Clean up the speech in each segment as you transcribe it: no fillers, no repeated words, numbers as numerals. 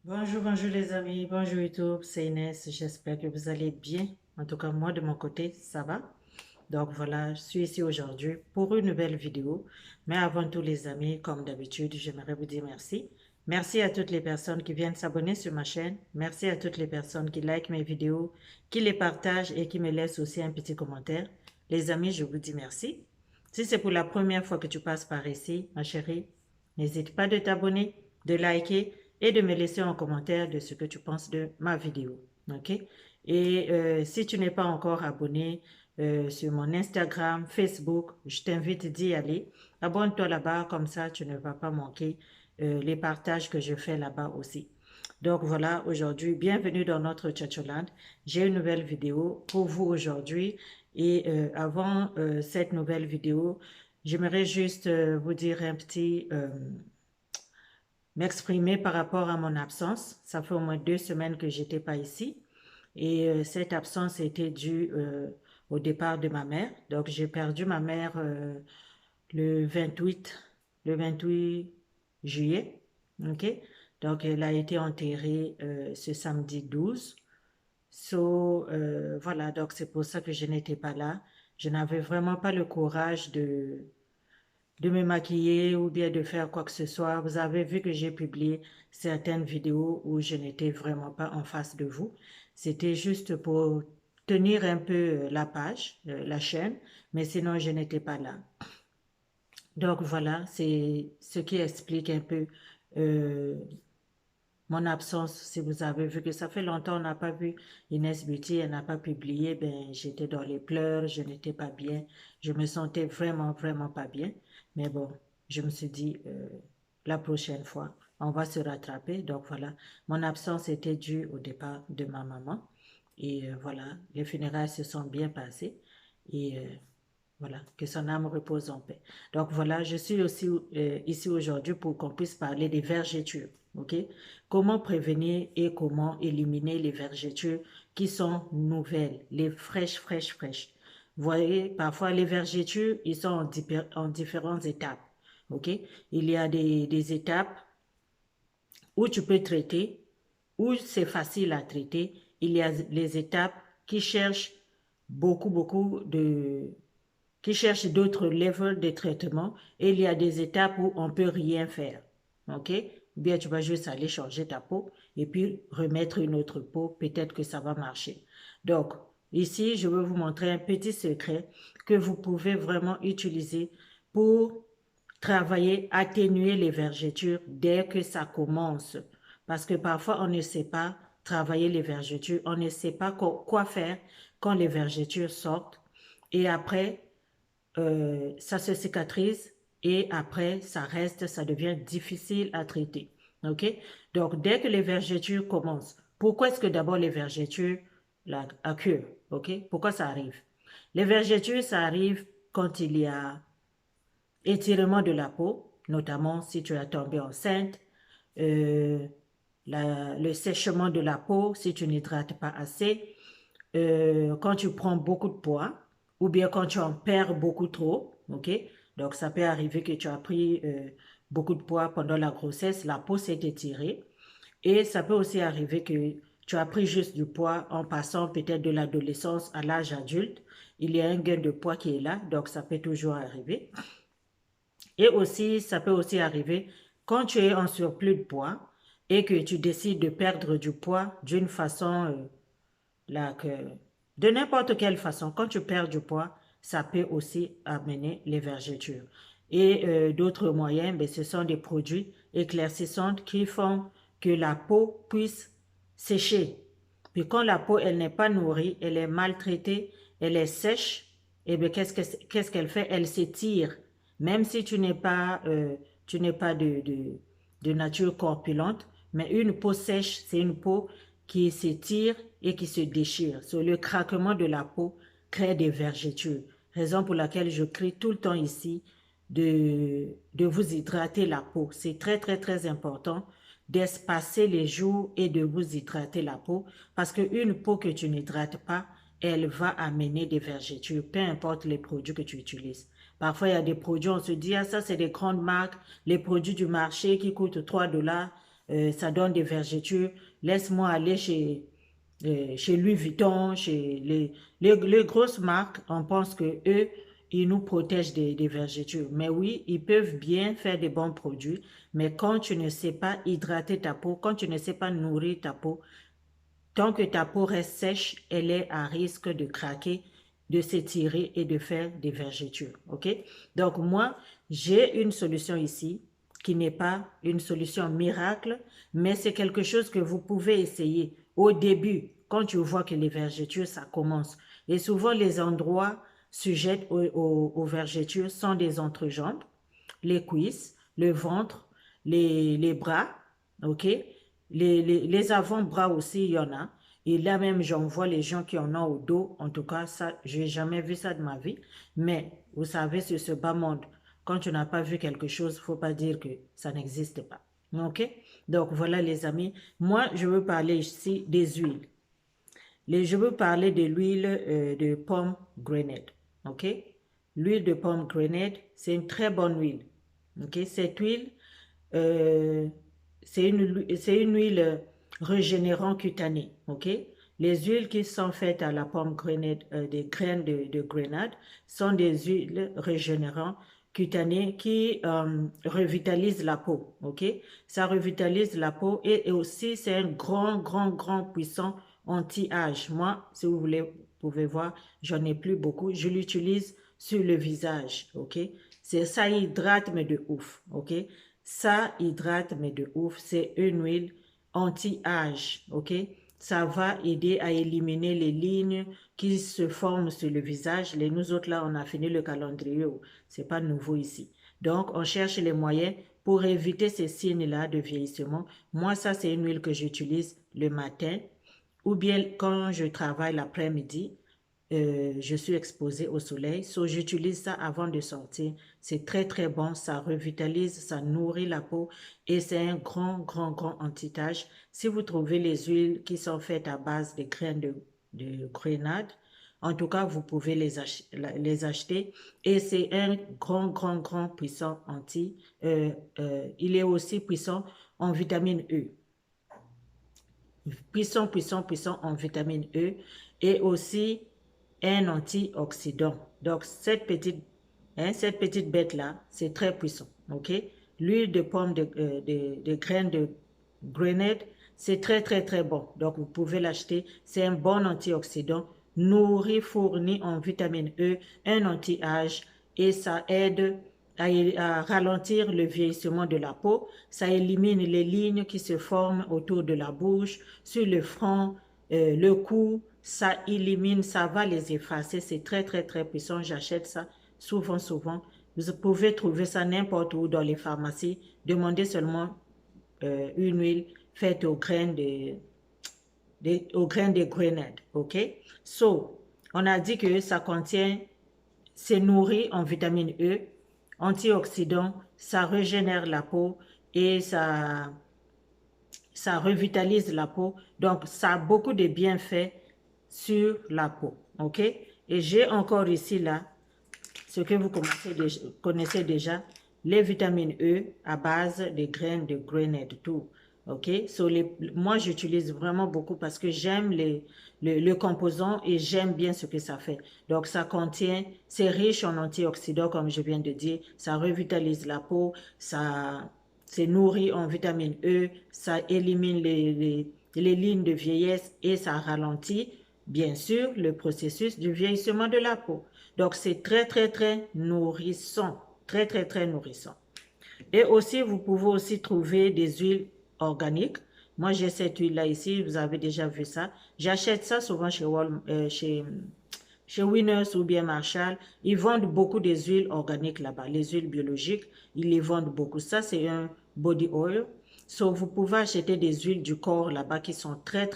Bonjour, bonjour les amis, bonjour YouTube, c'est Inès, j'espère que vous allez bien. En tout cas, moi de mon côté, ça va. Donc voilà, je suis ici aujourd'hui pour une nouvelle vidéo. Mais avant tout les amis, comme d'habitude, j'aimerais vous dire merci. Merci à toutes les personnes qui viennent s'abonner sur ma chaîne. Merci à toutes les personnes qui likent mes vidéos, qui les partagent et qui me laissent aussi un petit commentaire. Les amis, je vous dis merci. Si c'est pour la première fois que tu passes par ici, ma chérie, n'hésite pas de t'abonner, de liker et de me laisser un commentaire de ce que tu penses de ma vidéo. OK? Et si tu n'es pas encore abonné sur mon Instagram, Facebook, je t'invite d'y aller. Abonne-toi là-bas, comme ça tu ne vas pas manquer les partages que je fais là-bas aussi. Donc voilà, aujourd'hui, bienvenue dans notre Tchatcholand. J'ai une nouvelle vidéo pour vous aujourd'hui. Et avant cette nouvelle vidéo, j'aimerais juste vous dire un petit m'exprimer par rapport à mon absence. Ça fait au moins 2 semaines que j'étais pas ici. Et cette absence était due au départ de ma mère. Donc, j'ai perdu ma mère le 28, le 28 juillet. OK? Donc, elle a été enterrée ce samedi 12. Voilà, donc c'est pour ça que je n'étais pas là. Je n'avais vraiment pas le courage de me maquiller ou bien de faire quoi que ce soit. Vous avez vu que j'ai publié certaines vidéos où je n'étais vraiment pas en face de vous. C'était juste pour tenir un peu la page, la chaîne, mais sinon je n'étais pas là. Donc voilà, c'est ce qui explique un peu euh, mon absence. Si vous avez vu que ça fait longtemps, on n'a pas vu Inès Beauty, elle n'a pas publié, ben j'étais dans les pleurs, je n'étais pas bien, je me sentais vraiment, vraiment pas bien. Mais bon, je me suis dit, la prochaine fois, on va se rattraper. Donc voilà, mon absence était due au départ de ma maman. Et voilà, les funérailles se sont bien passées. Et voilà, que son âme repose en paix. Donc voilà, je suis aussi ici aujourd'hui pour qu'on puisse parler des vergetures. OK? Comment prévenir et comment éliminer les vergetures qui sont nouvelles, les fraîches, fraîches, fraîches. Vous voyez, parfois les vergetures, ils sont en différentes étapes. OK? Il y a des étapes où tu peux traiter, où c'est facile à traiter. Il y a les étapes qui cherchent beaucoup qui cherchent d'autres levels de traitement et il y a des étapes où on peut rien faire. OK? Ou bien tu vas juste aller changer ta peau et puis remettre une autre peau, peut-être que ça va marcher. Donc, ici, je veux vous montrer un petit secret que vous pouvez vraiment utiliser pour travailler, atténuer les vergetures dès que ça commence. Parce que parfois, on ne sait pas travailler les vergetures, on ne sait pas quoi faire quand les vergetures sortent. Et après, ça se cicatrise et après, ça reste, ça devient difficile à traiter. OK? Donc, dès que les vergetures commencent, pourquoi est-ce que d'abord les vergetures occurrent? OK? Pourquoi ça arrive? Les vergetures, ça arrive quand il y a étirement de la peau, notamment si tu es tombé enceinte, euh, le sèchement de la peau si tu n'hydrates pas assez, quand tu prends beaucoup de poids ou bien quand tu en perds beaucoup trop, ok? Donc ça peut arriver que tu as pris beaucoup de poids pendant la grossesse, la peau s'est étirée et ça peut aussi arriver que tu as pris juste du poids en passant peut-être de l'adolescence à l'âge adulte. Il y a un gain de poids qui est là, donc ça peut toujours arriver. Et aussi, ça peut aussi arriver quand tu es en surplus de poids et que tu décides de perdre du poids d'une façon, là, de n'importe quelle façon, quand tu perds du poids, ça peut aussi amener les vergetures. Et d'autres moyens, ben, ce sont des produits éclaircissants qui font que la peau puisse sécher. Puis quand la peau, elle n'est pas nourrie, elle est maltraitée, elle est sèche, et bien qu'est-ce qu'elle fait? Elle s'étire. Même si tu n'es pas de nature corpulente, mais une peau sèche, c'est une peau qui s'étire et qui se déchire. So, le craquement de la peau crée des vergetures. Raison pour laquelle je crie tout le temps ici de vous hydrater la peau. C'est très, très, très important d'espacer les jours et de vous hydrater la peau parce qu'une peau que tu n'hydrates pas, elle va amener des vergetures, peu importe les produits que tu utilises. Parfois, il y a des produits, on se dit, ah, ça, c'est des grandes marques, les produits du marché qui coûtent 3 dollars. ça donne des vergetures. Laisse-moi aller chez Louis Vuitton, chez les grosses marques. On pense que eux, ils nous protègent des vergetures. Mais oui, ils peuvent bien faire des bons produits. Mais quand tu ne sais pas hydrater ta peau, quand tu ne sais pas nourrir ta peau, tant que ta peau reste sèche, elle est à risque de craquer, de s'étirer et de faire des vergetures. OK? Donc moi, j'ai une solution ici qui n'est pas une solution miracle, mais c'est quelque chose que vous pouvez essayer au début, quand tu vois que les vergetures, ça commence. Et souvent, les endroits sujets aux vergetures sont des entrejambes, les cuisses, le ventre, les bras, ok? Les avant-bras aussi, il y en a. Et là même, j'en vois les gens qui en ont au dos. En tout cas, ça, je n'ai jamais vu ça de ma vie. Mais vous savez, sur ce bas monde, quand tu n'as pas vu quelque chose, il ne faut pas dire que ça n'existe pas. Ok? Donc voilà les amis. Moi, je veux parler ici des huiles. Je veux parler de l'huile de pomme grenade. Ok? L'huile de pomme grenade, c'est une très bonne huile. Ok? Cette huile, euh, c'est une huile régénérant cutanée. Ok? Les huiles qui sont faites à la pomme grenade, des graines de grenade, sont des huiles régénérantes cutanées qui revitalisent la peau. Ok? Ça revitalise la peau et aussi c'est un grand puissant anti-âge. Moi, si vous voulez, vous pouvez voir, j'en ai plus beaucoup. Je l'utilise sur le visage, ok? Ça hydrate, mais de ouf, ok? Ça hydrate, mais de ouf. C'est une huile anti-âge, ok? Ça va aider à éliminer les lignes qui se forment sur le visage. Nous autres, là, on a fini le calendrier. C'est pas nouveau ici. Donc, on cherche les moyens pour éviter ces signes-là de vieillissement. Moi, ça, c'est une huile que j'utilise le matin ou bien quand je travaille l'après-midi, je suis exposée au soleil. So, j'utilise ça avant de sortir. C'est très bon. Ça revitalise, ça nourrit la peau et c'est un grand anti-tache. Si vous trouvez les huiles qui sont faites à base de graines de grenade, en tout cas, vous pouvez les acheter. Et c'est un grand puissant il est aussi puissant en vitamine E. Puissant en vitamine E et aussi un antioxydant. Donc, cette petite bête-là, c'est très puissant. OK? L'huile de pomme de graines de grenade, c'est très bon. Donc, vous pouvez l'acheter. C'est un bon antioxydant, nourri, fourni en vitamine E, un anti-âge et ça aide à ralentir le vieillissement de la peau. Ça élimine les lignes qui se forment autour de la bouche, sur le front, le cou. Ça élimine, ça va les effacer. C'est très puissant. J'achète ça souvent. Vous pouvez trouver ça n'importe où dans les pharmacies. Demandez seulement une huile faite aux graines de grenade. OK? So, on a dit que ça contient, c'est nourri en vitamine E, antioxydants, ça régénère la peau et ça revitalise la peau. Donc, ça a beaucoup de bienfaits sur la peau. OK? Et j'ai encore ici, là, ce que vous connaissez déjà, les vitamines E à base de graines de grenade, tout. OK? So, moi, j'utilise vraiment beaucoup parce que j'aime le composant et j'aime bien ce que ça fait. Donc, ça contient, c'est riche en antioxydants, comme je viens de dire. Ça revitalise la peau, c'est nourri en vitamine E, ça élimine les lignes de vieillesse et ça ralentit, bien sûr, le processus du vieillissement de la peau. Donc, c'est très nourrissant. Très nourrissant. Et aussi, vous pouvez aussi trouver des huiles organiques. Moi, j'ai cette huile-là ici. Vous avez déjà vu ça. J'achète ça souvent chez Winners ou bien Marshall. Ils vendent beaucoup des huiles organiques là-bas. Les huiles biologiques, ils les vendent beaucoup. Ça, c'est un body oil. So, vous pouvez acheter des huiles du corps là-bas qui sont très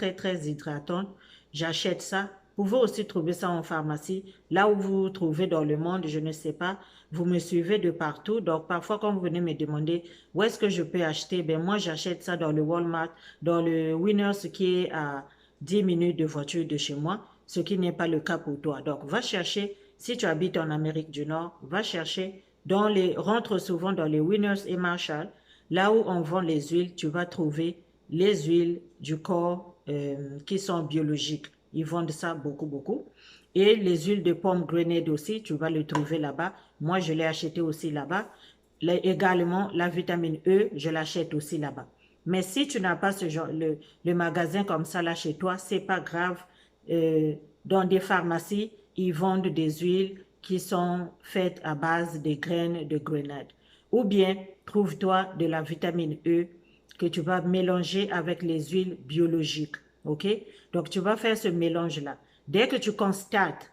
hydratantes. J'achète ça. Vous pouvez aussi trouver ça en pharmacie. Là où vous vous trouvez dans le monde, je ne sais pas. Vous me suivez de partout. Donc, parfois, quand vous venez me demander où est-ce que je peux acheter, ben moi, j'achète ça dans le Walmart, dans le Winners qui est à 10 minutes de voiture de chez moi, ce qui n'est pas le cas pour toi. Donc, va chercher, si tu habites en Amérique du Nord, va chercher rentre souvent dans les Winners et Marshall. Là où on vend les huiles, tu vas trouver les huiles du corps qui sont biologiques. Ils vendent ça beaucoup, beaucoup. Et les huiles de pomme grenade aussi, tu vas le trouver là-bas. Moi, je l'ai acheté aussi là-bas. Également, la vitamine E, je l'achète aussi là-bas. Mais si tu n'as pas ce genre, le magasin comme ça là chez toi, c'est pas grave. Dans des pharmacies, ils vendent des huiles qui sont faites à base des graines de grenade. Ou bien, trouve-toi de la vitamine E que tu vas mélanger avec les huiles biologiques. OK? Donc, tu vas faire ce mélange-là. Dès que tu constates,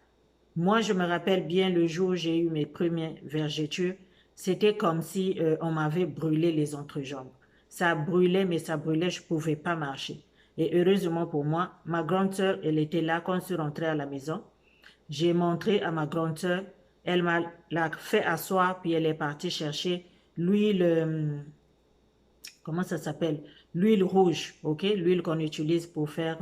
moi, je me rappelle bien le jour où j'ai eu mes premières vergetures, c'était comme si on m'avait brûlé les entrejambes. Ça brûlait, mais ça brûlait, je ne pouvais pas marcher. Et heureusement pour moi, ma grande sœur, elle était là quand je suis rentrée à la maison. J'ai montré à ma grande sœur, elle m'a fait asseoir, puis elle est partie chercher l'huile, comment ça s'appelle? L'huile rouge, ok? L'huile qu'on utilise pour faire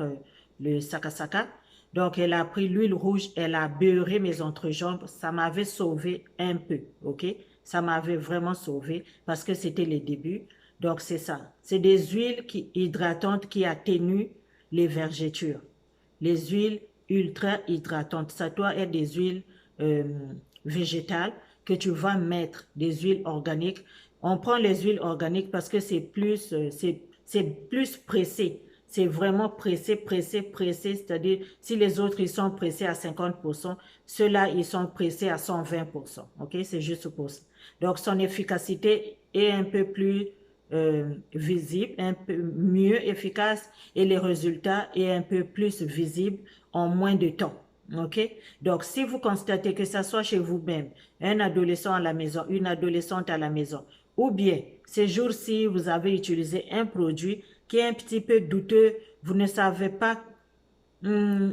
le sakasaka. Donc, elle a pris l'huile rouge, elle a beurré mes entrejambes. Ça m'avait sauvé un peu, ok? Ça m'avait vraiment sauvé parce que c'était les débuts. Donc, c'est ça. C'est des huiles hydratantes qui atténuent les vergetures. Les huiles ultra hydratantes. Ça doit être des huiles euh, végétales que tu vas mettre, des huiles organiques. On prend les huiles organiques parce que c'est plus pressé. C'est vraiment pressé, pressé, pressé. C'est-à-dire, si les autres, ils sont pressés à 50%, ceux-là, ils sont pressés à 120%. OK? C'est juste pour ça. Donc, son efficacité est un peu plus visible, un peu mieux efficace et les résultats est un peu plus visible en moins de temps. OK? Donc, si vous constatez que ça soit chez vous-même, un adolescent à la maison, une adolescente à la maison, ou bien ces jours-ci, vous avez utilisé un produit qui est un petit peu douteux, vous ne savez pas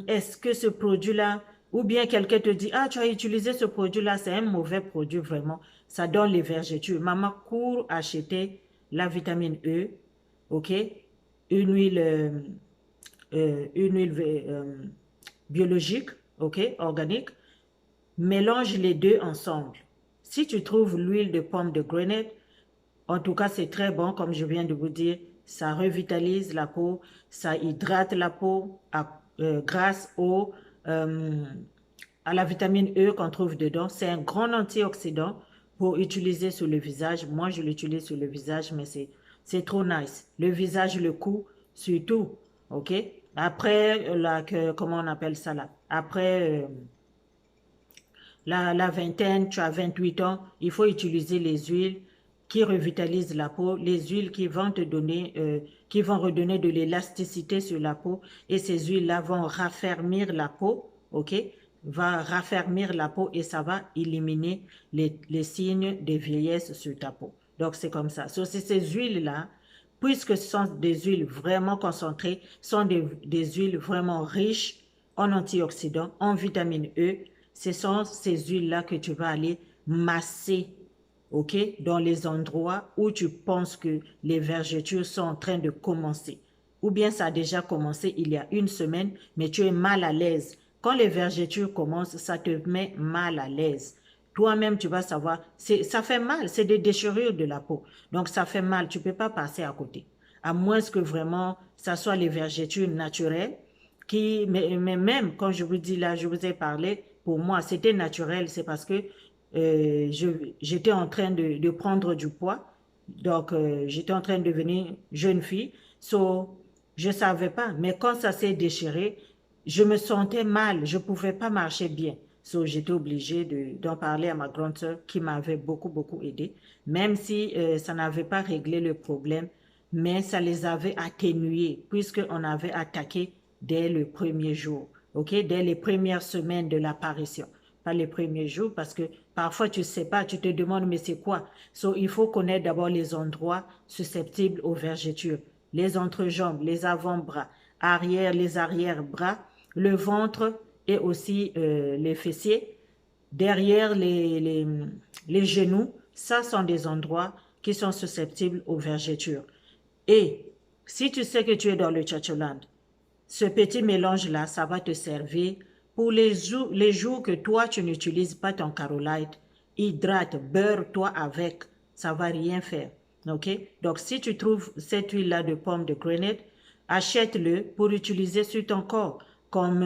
est-ce que ce produit-là, ou bien quelqu'un te dit, ah, tu as utilisé ce produit-là, c'est un mauvais produit vraiment, ça donne les vergetures. Maman court acheter la vitamine E, ok, une huile, une huile biologique, ok, organique, mélange les deux ensemble. Si tu trouves l'huile de pomme de grenade, en tout cas, c'est très bon, comme je viens de vous dire. Ça revitalise la peau, ça hydrate la peau grâce euh, à la vitamine E qu'on trouve dedans. C'est un grand antioxydant pour utiliser sur le visage. Moi, je l'utilise sur le visage, mais c'est trop nice. Le visage, le cou, surtout. OK? Après, comment on appelle ça là? Après la vingtaine, tu as 28 ans, il faut utiliser les huiles qui revitalisent la peau, les huiles qui vont te donner, qui vont redonner de l'élasticité sur la peau et ces huiles-là vont raffermir la peau, ok? Va raffermir la peau et ça va éliminer les signes de vieillesse sur ta peau. Donc, c'est comme ça. So, c'est ces huiles-là, puisque ce sont des huiles vraiment concentrées, sont des huiles vraiment riches en antioxydants, en vitamine E, ce sont ces huiles-là que tu vas aller masser, ok, dans les endroits où tu penses que les vergetures sont en train de commencer. Ou bien ça a déjà commencé il y a une semaine, mais tu es mal à l'aise. Quand les vergetures commencent, ça te met mal à l'aise. Toi-même, tu vas savoir, ça fait mal, c'est des déchirures de la peau. Donc, ça fait mal, tu ne peux pas passer à côté. À moins que vraiment, ça soit les vergetures naturelles, mais même quand je vous dis là, je vous ai parlé, pour moi, c'était naturel, c'est parce que j'étais en train de prendre du poids, donc j'étais en train de devenir jeune fille, so, je ne savais pas, mais quand ça s'est déchiré, je me sentais mal, je ne pouvais pas marcher bien. So, j'étais obligée d'en parler à ma grande sœur qui m'avait beaucoup, beaucoup aidé, même si ça n'avait pas réglé le problème, mais ça les avait atténués puisqu'on avait attaqué dès le premier jour, ok, dès les premières semaines de l'apparition. Pas les premiers jours parce que parfois tu ne sais pas, tu te demandes mais c'est quoi? So, il faut connaître d'abord les endroits susceptibles aux vergetures, les entrejambes, les avant-bras, arrière, les arrière-bras, le ventre et aussi les fessiers, derrière les genoux. Ça sont des endroits qui sont susceptibles aux vergetures. Et si tu sais que tu es dans le Tchatcholand, ce petit mélange-là, ça va te servir pour les jours que toi, tu n'utilises pas ton Carolite. Hydrate, beurre-toi avec, ça va rien faire. Ok? Donc, si tu trouves cette huile-là de pomme de grenade, achète-le pour utiliser sur ton corps comme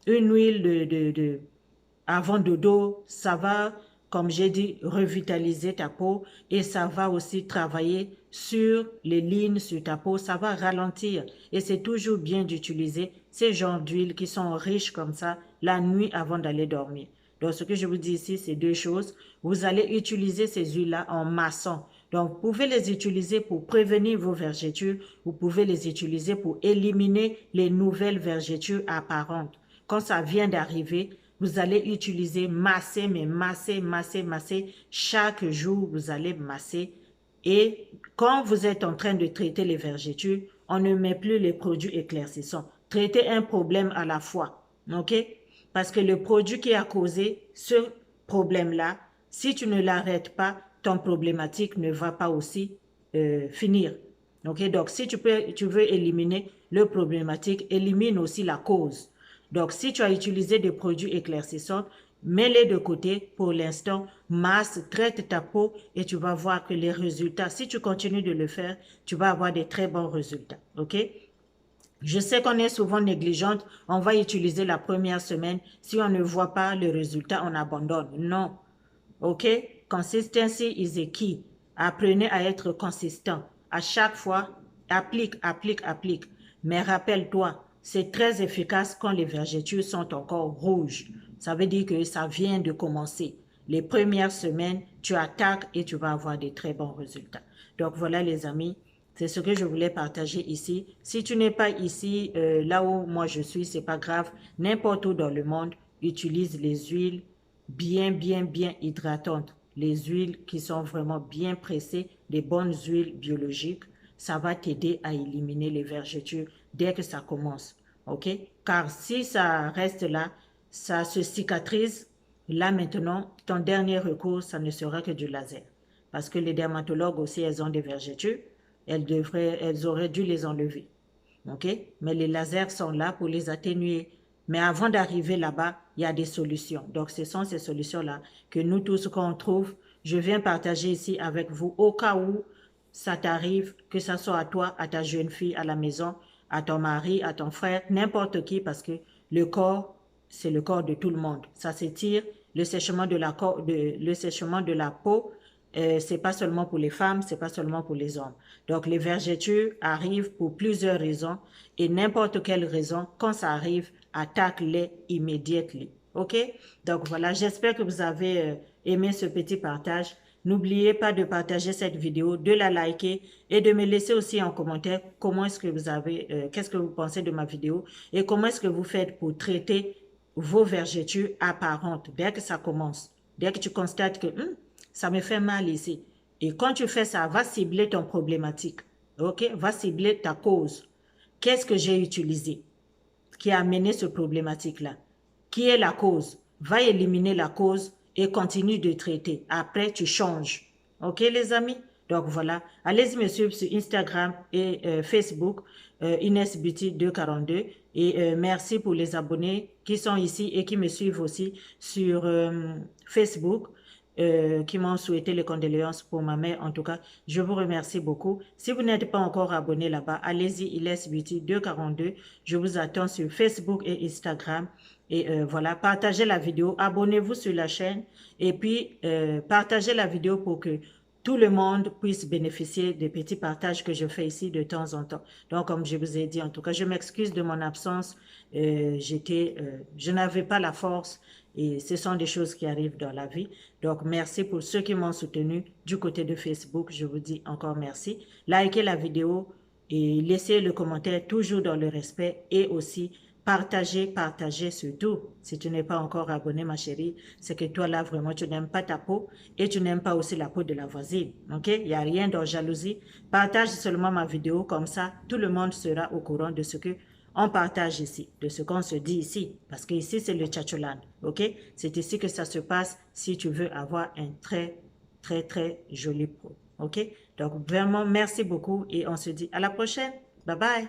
une huile avant dodo. Ça va, comme j'ai dit, revitaliser ta peau et ça va aussi travailler sur les lignes sur ta peau. Ça va ralentir et c'est toujours bien d'utiliser ces genres d'huiles qui sont riches comme ça la nuit avant d'aller dormir. Donc, ce que je vous dis ici, c'est deux choses. Vous allez utiliser ces huiles-là en massant. Donc, vous pouvez les utiliser pour prévenir vos vergetures. Vous pouvez les utiliser pour éliminer les nouvelles vergetures apparentes. Quand ça vient d'arriver, vous allez utiliser, masser, mais masser, masser, masser. Chaque jour, vous allez masser. Et quand vous êtes en train de traiter les vergetures, on ne met plus les produits éclaircissants. Traitez un problème à la fois. OK? Parce que le produit qui a causé ce problème-là, si tu ne l'arrêtes pas, ton problématique ne va pas aussi finir. Okay? Donc, si tu veux éliminer le problématique, élimine aussi la cause. Donc, si tu as utilisé des produits éclaircissants, mets-les de côté pour l'instant, masse, traite ta peau et tu vas voir que les résultats, si tu continues de le faire, tu vas avoir des très bons résultats. OK? Je sais qu'on est souvent négligente, on va utiliser la première semaine. Si on ne voit pas le résultat, on abandonne. Non. OK? Consistency is a key. Apprenez à être consistant. À chaque fois, applique, applique, applique. Mais rappelle-toi, c'est très efficace quand les vergetures sont encore rouges. Ça veut dire que ça vient de commencer. Les premières semaines, tu attaques et tu vas avoir des très bons résultats. Donc voilà les amis, c'est ce que je voulais partager ici. Si tu n'es pas ici, là où moi je suis, c'est pas grave. N'importe où dans le monde, utilise les huiles bien, bien, bien hydratantes. Les huiles qui sont vraiment bien pressées, des bonnes huiles biologiques, ça va t'aider à éliminer les vergetures dès que ça commence. OK? Car si ça reste là, ça se cicatrise. Là maintenant, ton dernier recours, ça ne sera que du laser. Parce que les dermatologues aussi, elles ont des vergetures. Elles auraient dû les enlever. OK? Mais les lasers sont là pour les atténuer. Mais avant d'arriver là-bas, il y a des solutions. Donc, ce sont ces solutions-là que nous tous, quand on trouve, je viens partager ici avec vous au cas où ça t'arrive, que ça soit à toi, à ta jeune fille à la maison, à ton mari, à ton frère, n'importe qui, parce que le corps, c'est le corps de tout le monde. Ça s'étire, le séchement de la peau, c'est pas seulement pour les femmes, c'est pas seulement pour les hommes. Donc, les vergetures arrivent pour plusieurs raisons et n'importe quelle raison, quand ça arrive, attaque-les immédiatement. OK? Donc, voilà, j'espère que vous avez aimé ce petit partage. N'oubliez pas de partager cette vidéo, de la liker et de me laisser aussi en commentaire comment est-ce que vous avez, qu'est-ce que vous pensez de ma vidéo et comment est-ce que vous faites pour traiter vos vergetures apparentes dès que ça commence. Dès que tu constates que ça me fait mal ici. Et quand tu fais ça, va cibler ton problématique. OK? Va cibler ta cause. Qu'est-ce que j'ai utilisé qui a amené ce problématique-là? Qui est la cause? Va éliminer la cause et continue de traiter. Après, tu changes. OK, les amis? Donc, voilà. Allez-y me suivre sur Instagram et Facebook, Inès Beauty 242. Et merci pour les abonnés qui sont ici et qui me suivent aussi sur Facebook. Qui m'ont souhaité les condoléances pour ma mère. En tout cas, je vous remercie beaucoup. Si vous n'êtes pas encore abonné là-bas, allez-y, Inès Beauty 242. Je vous attends sur Facebook et Instagram. Et voilà, partagez la vidéo, abonnez-vous sur la chaîne et puis partagez la vidéo pour que tout le monde puisse bénéficier des petits partages que je fais ici de temps en temps. Donc, comme je vous ai dit, en tout cas, je m'excuse de mon absence. Je n'avais pas la force et ce sont des choses qui arrivent dans la vie. Donc, merci pour ceux qui m'ont soutenu du côté de Facebook. Je vous dis encore merci. Likez la vidéo et laissez le commentaire toujours dans le respect et aussi partagez, partagez surtout. Si tu n'es pas encore abonné, ma chérie, c'est que toi là, vraiment, tu n'aimes pas ta peau et tu n'aimes pas aussi la peau de la voisine. OK? Il n'y a rien de jalousie. Partage seulement ma vidéo, comme ça, tout le monde sera au courant de ce que on partage ici, de ce qu'on se dit ici. Parce que ici, c'est le Tchatcholand. OK? C'est ici que ça se passe si tu veux avoir un très, très, très joli peau. OK? Donc, vraiment, merci beaucoup et on se dit à la prochaine. Bye bye.